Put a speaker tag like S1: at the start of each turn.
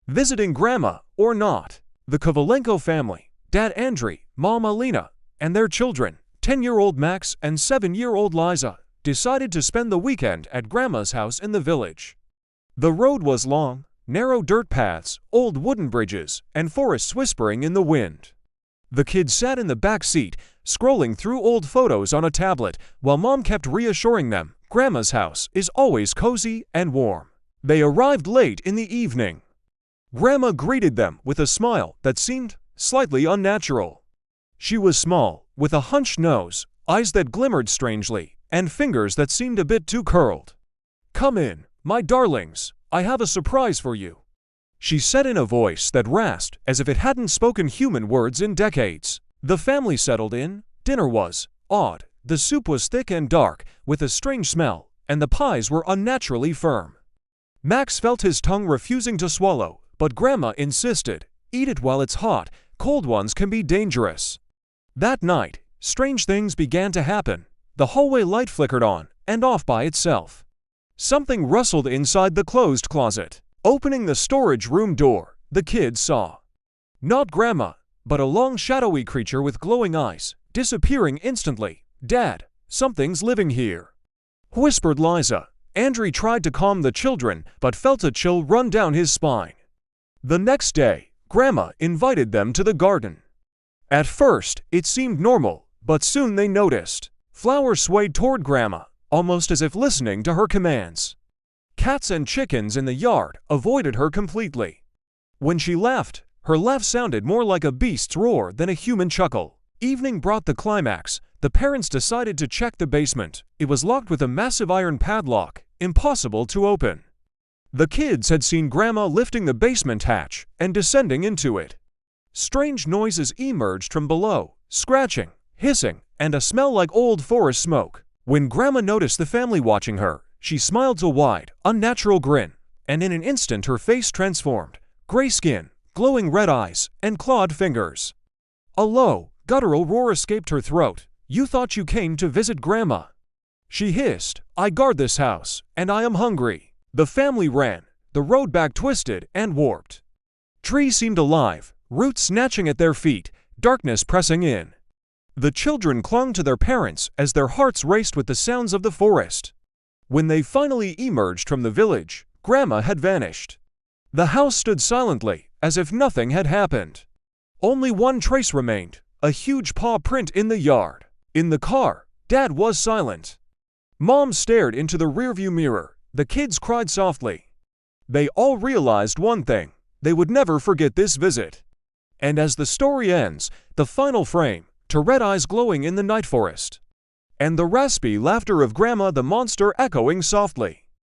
S1: Visiting Grandma or not, the Kovalenko family, Dad Andrei, Mom Alina, and their children, 10-year-old Max and 7-year-old Liza, decided to spend the weekend at Grandma's house in the village. The road was long, narrow dirt paths, old wooden bridges, and forests whispering in the wind. The kids sat in the back seat, scrolling through old photos on a tablet, while Mom kept reassuring them Grandma's house is always cozy and warm. They arrived late in the evening. Grandma greeted them with a smile that seemed slightly unnatural. She was small, with a hunched nose, eyes that glimmered strangely, and fingers that seemed a bit too curled. "Come in, my darlings, I have a surprise for you," she said in a voice that rasped as if it hadn't spoken human words in decades. The family settled in. Dinner was odd. The soup was thick and dark, with a strange smell, and the pies were unnaturally firm. Max felt his tongue refusing to swallow, but Grandma insisted, "Eat it while it's hot, cold ones can be dangerous." That night, strange things began to happen. The hallway light flickered on and off by itself. Something rustled inside the closed closet. Opening the storage room door, the kids saw not Grandma, but a long shadowy creature with glowing eyes, disappearing instantly. "Dad, something's living here," whispered Liza. Andrei tried to calm the children, but felt a chill run down his spine. The next day, Grandma invited them to the garden. At first, it seemed normal, but soon they noticed. Flowers swayed toward Grandma, almost as if listening to her commands. Cats and chickens in the yard avoided her completely. When she laughed, her laugh sounded more like a beast's roar than a human chuckle. Evening brought the climax. The parents decided to check the basement. It was locked with a massive iron padlock, impossible to open. The kids had seen Grandma lifting the basement hatch and descending into it. Strange noises emerged from below, scratching, hissing, and a smell like old forest smoke. When Grandma noticed the family watching her, she smiled a wide, unnatural grin, and in an instant her face transformed. Gray skin, glowing red eyes, and clawed fingers. A low, guttural roar escaped her throat. "You thought you came to visit Grandma," she hissed. "I guard this house, and I am hungry." The family ran. The road back twisted and warped. Trees seemed alive, roots snatching at their feet, darkness pressing in. The children clung to their parents as their hearts raced with the sounds of the forest. When they finally emerged from the village, Grandma had vanished. The house stood silently, as if nothing had happened. Only one trace remained, a huge paw print in the yard. In the car, Dad was silent. Mom stared into the rearview mirror. The kids cried softly. They all realized one thing: they would never forget this visit. And as the story ends, the final frame, to red eyes glowing in the night forest, and the raspy laughter of Grandma the monster echoing softly.